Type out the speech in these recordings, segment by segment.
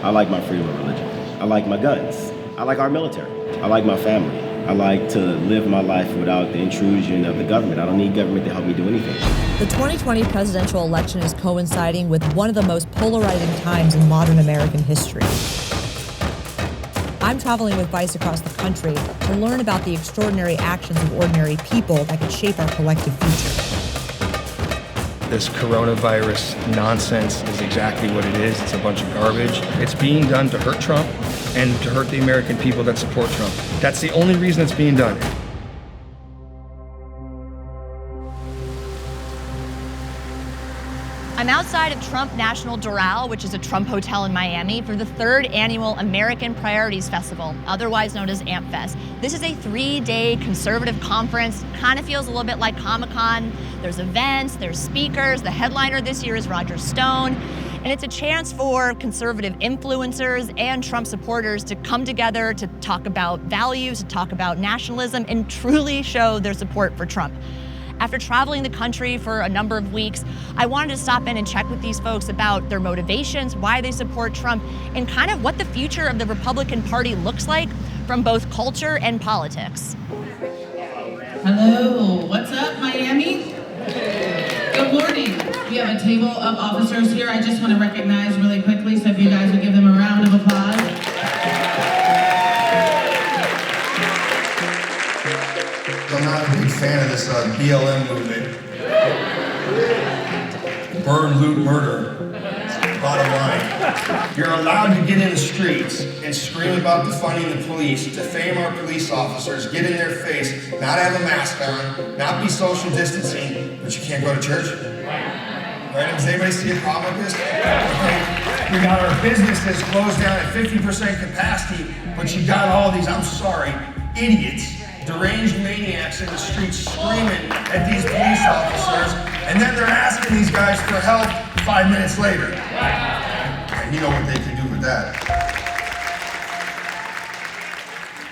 I like my freedom of religion. I like my guns. I like our military. I like my family. I like to live my life without the intrusion of the government. I don't need government to help me do anything. The 2020 presidential election is coinciding with one of the most polarizing times in modern American history. I'm traveling with Vice across the country to learn about the extraordinary actions of ordinary people that could shape our collective future. This coronavirus nonsense is exactly what it is. It's a bunch of garbage. It's being done to hurt Trump and to hurt the American people that support Trump. That's the only reason it's being done. I'm outside of Trump National Doral, which is a Trump hotel in Miami, for the 3rd annual American Priorities Festival, otherwise known as AmpFest. This is a 3-day conservative conference. Kind of feels a little bit like Comic-Con. There's events, there's speakers. The headliner this year is Roger Stone. And it's a chance for conservative influencers and Trump supporters to come together to talk about values, to talk about nationalism, and truly show their support for Trump. After traveling the country for a number of weeks, I wanted to stop in and check with these folks about their motivations, why they support Trump, and kind of what the future of the Republican Party looks like from both culture and politics. Hello, what's up, Miami? Good morning. We have a table of officers here. I just want to recognize really quickly, so if you guys would give them a round of applause. I'm not a big fan of this BLM movement. Burn, loot, murder. Bottom line. You're allowed to get in the streets and scream about defunding the police, defame our police officers, get in their face, not have a mask on, not be social distancing, but you can't go to church. Right? Does anybody see a problem with this? Okay. We got our businesses closed down at 50% capacity, but you got all these, I'm sorry, idiots, deranged maniacs in the streets screaming at these police officers, and then they're asking these guys for help 5 minutes later. And you know what they can do with that.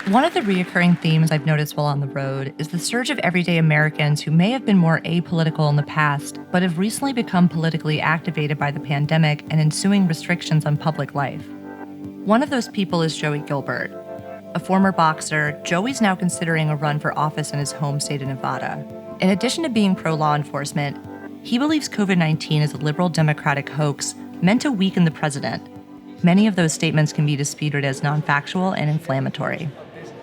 One of the reoccurring themes I've noticed while on the road is the surge of everyday Americans who may have been more apolitical in the past, but have recently become politically activated by the pandemic and ensuing restrictions on public life. One of those people is Joey Gilbert. A former boxer, Joey's now considering a run for office in his home state of Nevada. In addition to being pro-law enforcement, he believes COVID-19 is a liberal Democratic hoax meant to weaken the president. Many of those statements can be disputed as non-factual and inflammatory.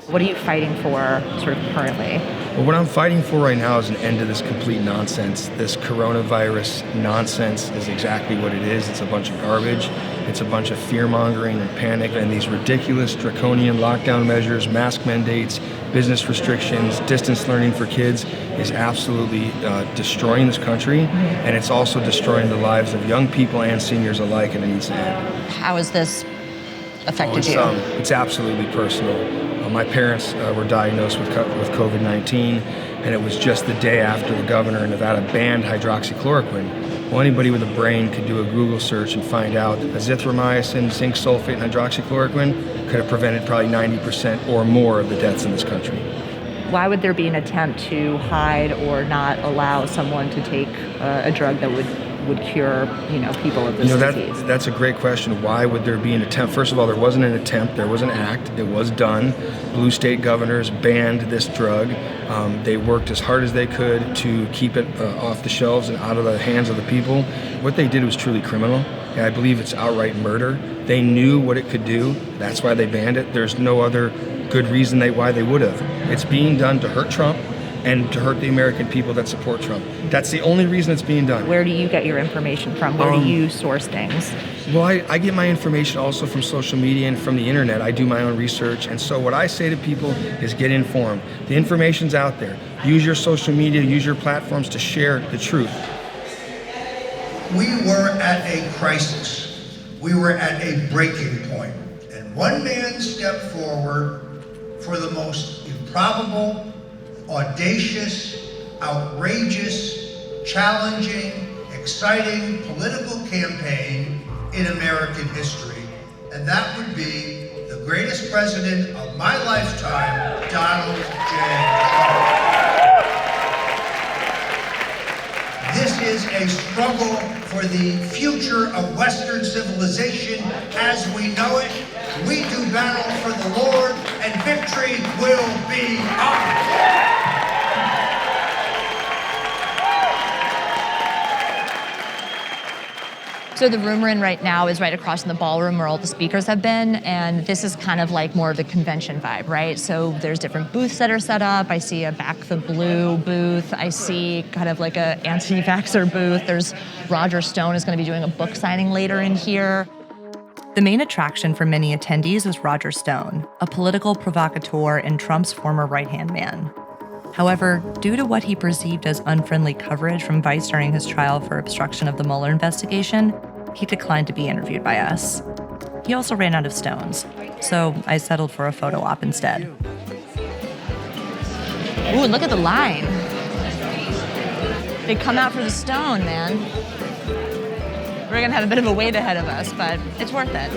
What are you fighting for sort of currently? Well, what I'm fighting for right now is an end to this complete nonsense. This coronavirus nonsense is exactly what it is. It's a bunch of garbage. It's a bunch of fear-mongering and panic, and these ridiculous draconian lockdown measures, mask mandates, business restrictions, distance learning for kids is absolutely destroying this country, and it's also destroying the lives of young people and seniors alike, and it needs to end. How has this affected you? It's absolutely personal. My parents were diagnosed with COVID-19, and it was just the day after the governor in Nevada banned hydroxychloroquine. Well, anybody with a brain could do a Google search and find out that azithromycin, zinc sulfate, and hydroxychloroquine could have prevented probably 90% or more of the deaths in this country. Why would there be an attempt to hide or not allow someone to take a drug that would cure, people of this disease? That's a great question. Why would there be an attempt? First of all, there wasn't an attempt. There was an act. It was done. Blue state governors banned this drug. They worked as hard as they could to keep it off the shelves and out of the hands of the people. What they did was truly criminal. And I believe it's outright murder. They knew what it could do. That's why they banned it. There's no other good reason why they would have. It's being done to hurt Trump and to hurt the American people that support Trump. That's the only reason it's being done. Where do you get your information from? Where do you source things? Well, I get my information also from social media and from the internet. I do my own research, and so what I say to people is get informed. The information's out there. Use your social media, use your platforms to share the truth. We were at a crisis. We were at a breaking point. And one man stepped forward for the most improbable, audacious, outrageous, challenging, exciting political campaign in American history. And that would be the greatest president of my lifetime, Donald J. Trump. This This is a struggle for the future of Western civilization as we know it. We do battle for the Lord, and victory will be ours. So the room we're in right now is right across from the ballroom where all the speakers have been, and this is kind of like more of the convention vibe, right? So there's different booths that are set up. I see a Back the Blue booth. I see kind of like a anti-vaxxer booth. There's Roger Stone is going to be doing a book signing later in here. The main attraction for many attendees was Roger Stone, a political provocateur and Trump's former right-hand man. However, due to what he perceived as unfriendly coverage from Vice during his trial for obstruction of the Mueller investigation, he declined to be interviewed by us. He also ran out of stones, so I settled for a photo op instead. Ooh, look at the line. They come out for the stone, man. We're gonna have a bit of a wait ahead of us, but it's worth it.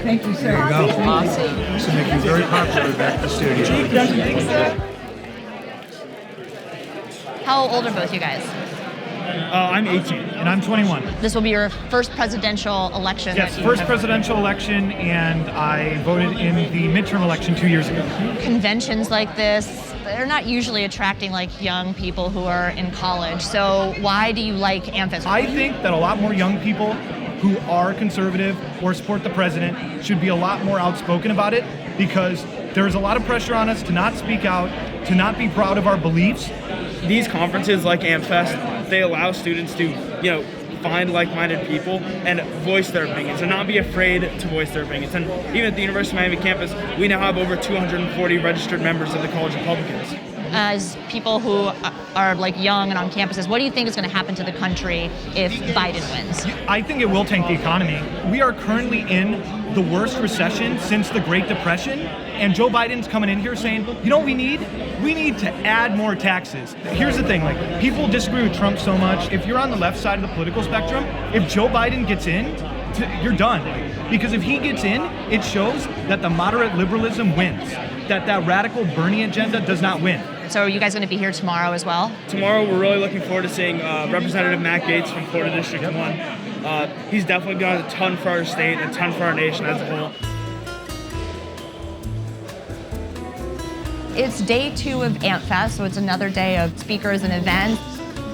Thank you, sir. There you go. Awesome. This will make you very popular back at the studio. Doesn't think so. How old are both you guys? I'm 18 and I'm 21. This will be your first presidential election. Yes, first presidential election, and I voted in the midterm election 2 years ago. Conventions like this, they're not usually attracting like young people who are in college. So why do you like AmFest? I think that a lot more young people who are conservative or support the president should be a lot more outspoken about it, because there's a lot of pressure on us to not speak out, to not be proud of our beliefs. These conferences like AmFest, they allow students to, find like-minded people and voice their opinions and not be afraid to voice their opinions. And even at the University of Miami campus, we now have over 240 registered members of the College Republicans. As people who are like young and on campuses, what do you think is going to happen to the country if Biden wins? I think it will tank the economy. We are currently in the worst recession since the Great Depression, and Joe Biden's coming in here saying, you know what we need? We need to add more taxes. Here's the thing, people disagree with Trump so much. If you're on the left side of the political spectrum, if Joe Biden gets in, you're done. Because if he gets in, it shows that the moderate liberalism wins, that radical Bernie agenda does not win. So are you guys going to be here tomorrow as well? Tomorrow, we're really looking forward to seeing Representative Matt Gaetz from Florida District 1. He's definitely done a ton for our state and a ton for our nation as a whole. It's day 2 of AmFest, so it's another day of speakers and events.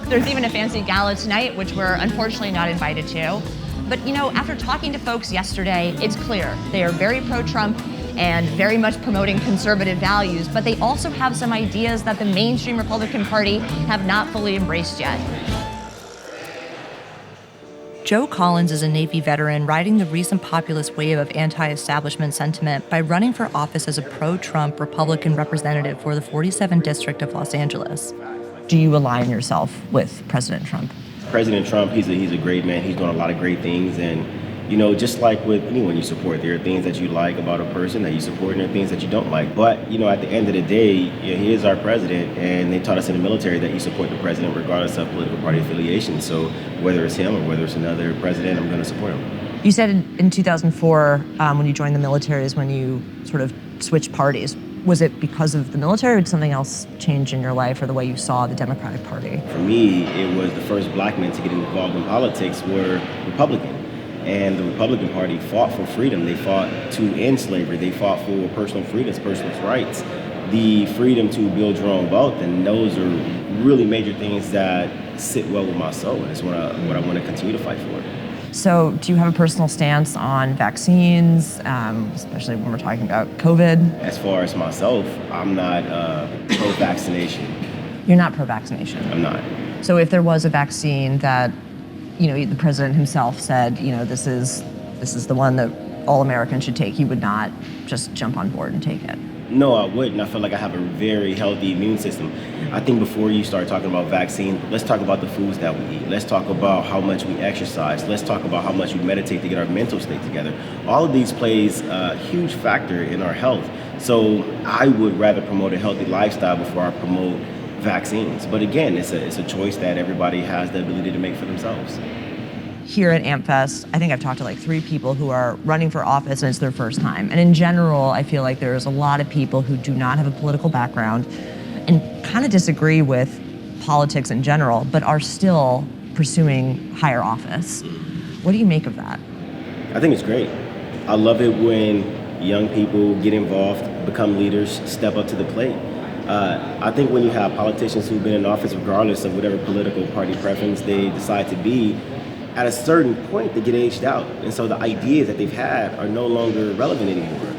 There's even a fancy gala tonight, which we're unfortunately not invited to. But after talking to folks yesterday, it's clear they are very pro-Trump and very much promoting conservative values, but they also have some ideas that the mainstream Republican Party have not fully embraced yet. Joe Collins is a Navy veteran riding the recent populist wave of anti-establishment sentiment by running for office as a pro-Trump Republican representative for the 47th District of Los Angeles. Do you align yourself with President Trump? President Trump, he's a great man. He's doing a lot of great things, and just like with anyone you support, there are things that you like about a person that you support, and there are things that you don't like. But at the end of the day, he is our president, and they taught us in the military that you support the president regardless of political party affiliation. So whether it's him or whether it's another president, I'm going to support him. You said in 2004, when you joined the military, is when you sort of switched parties. Was it because of the military, or did something else change in your life or the way you saw the Democratic Party? For me, it was the first black men to get involved in politics were Republican. And the Republican Party fought for freedom. They fought to end slavery. They fought for personal freedoms, personal rights, the freedom to build your own wealth. And those are really major things that sit well with my soul. And it's what I want to continue to fight for. So do you have a personal stance on vaccines, especially when we're talking about COVID? As far as myself, I'm not pro-vaccination. You're not pro-vaccination? I'm not. So if there was a vaccine that the president himself said, this is the one that all Americans should take, you would not just jump on board and take it? No, I wouldn't. I feel like I have a very healthy immune system. I think before you start talking about vaccines, let's talk about the foods that we eat. Let's talk about how much we exercise. Let's talk about how much we meditate to get our mental state together. All of these plays a huge factor in our health. So I would rather promote a healthy lifestyle before I promote vaccines. But again, it's a choice that everybody has the ability to make for themselves. Here at AmFest, I think I've talked to 3 people who are running for office and it's their first time. And in general, I feel like there's a lot of people who do not have a political background and kind of disagree with politics in general, but are still pursuing higher office. What do you make of that? I think it's great. I love it when young people get involved, become leaders, step up to the plate. I think when you have politicians who've been in office, regardless of whatever political party preference they decide to be, at a certain point they get aged out. And so the ideas that they've had are no longer relevant anymore.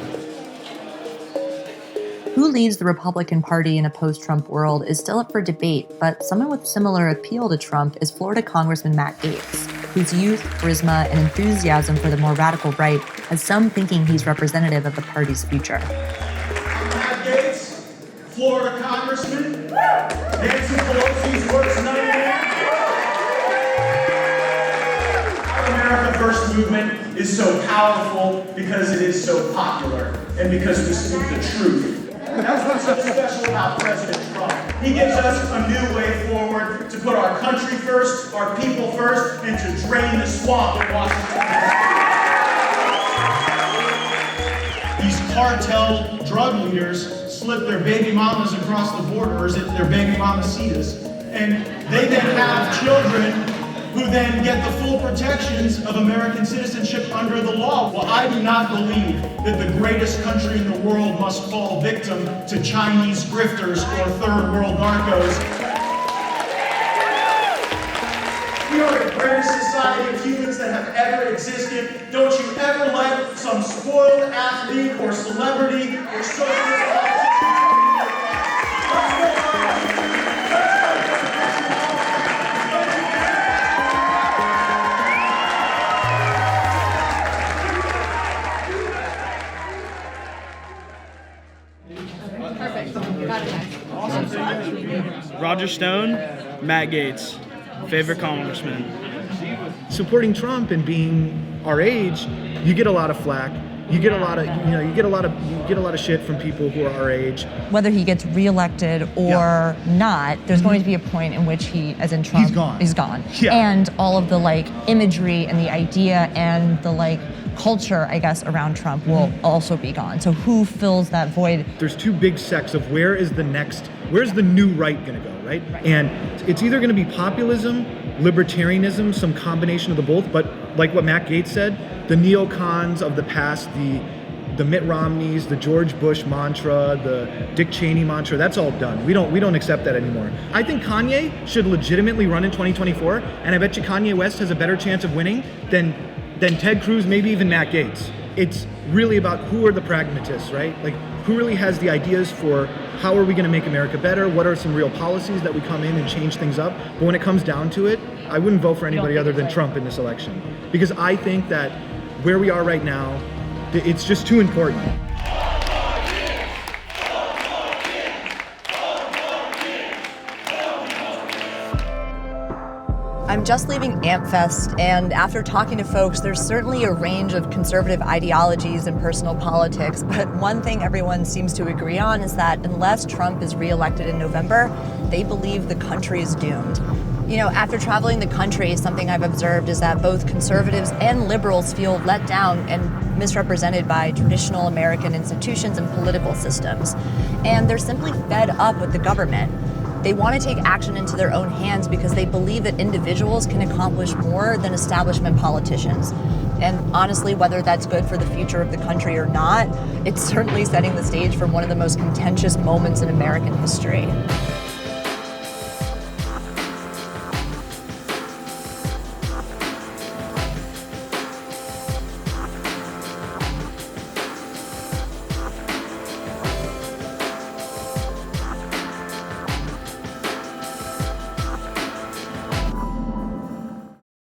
Who leads the Republican Party in a post-Trump world is still up for debate, but someone with similar appeal to Trump is Florida Congressman Matt Gaetz, whose youth, charisma, and enthusiasm for the more radical right has some thinking he's representative of the party's future. Matt Gaetz, Florida Congressman, Nancy Pelosi's worst nightmare. Our America First movement is so powerful because it is so popular and because we speak the truth. That's what's so special about President Trump. He gives us a new way forward to put our country first, our people first, and to drain the swamp in Washington. These cartel drug leaders slip their baby mamas across the border, or is it their baby mamacitas? And they then have children who then get the full protections of American citizenship under the law. Well, I do not believe that the greatest country in the world must fall victim to Chinese grifters or third world narcos. We are the greatest society of humans that have ever existed. Don't you ever let some spoiled athlete or celebrity or socialist politician. Roger Stone, Matt Gaetz, favorite congressman. Supporting Trump and being our age, you get a lot of flack. You get a lot of shit from people who are our age. Whether he gets reelected or not, there's going to be a point in which he, as in Trump, he's gone. Yeah. And all of the imagery and the idea and the culture, I guess, around Trump will also be gone. So who fills that void? There's two big sects of where's the new right gonna go, right? And it's either gonna be populism, libertarianism, some combination of the both, but like what Matt Gaetz said, the neocons of the past, the Mitt Romneys, the George Bush mantra, the Dick Cheney mantra, that's all done. We don't accept that anymore. I think Kanye should legitimately run in 2024, and I bet you Kanye West has a better chance of winning than Ted Cruz, maybe even Matt Gaetz. It's really about who are the pragmatists, right? Who really has the ideas for how are we gonna make America better? What are some real policies that we come in and change things up? But when it comes down to it, I wouldn't vote for anybody other than Trump in this election. Because I think that where we are right now, it's just too important. I'm just leaving AmpFest, and after talking to folks, there's certainly a range of conservative ideologies and personal politics, but one thing everyone seems to agree on is that unless Trump is reelected in November, they believe the country is doomed. After traveling the country, something I've observed is that both conservatives and liberals feel let down and misrepresented by traditional American institutions and political systems. And they're simply fed up with the government. They want to take action into their own hands because they believe that individuals can accomplish more than establishment politicians. And honestly, whether that's good for the future of the country or not, it's certainly setting the stage for one of the most contentious moments in American history.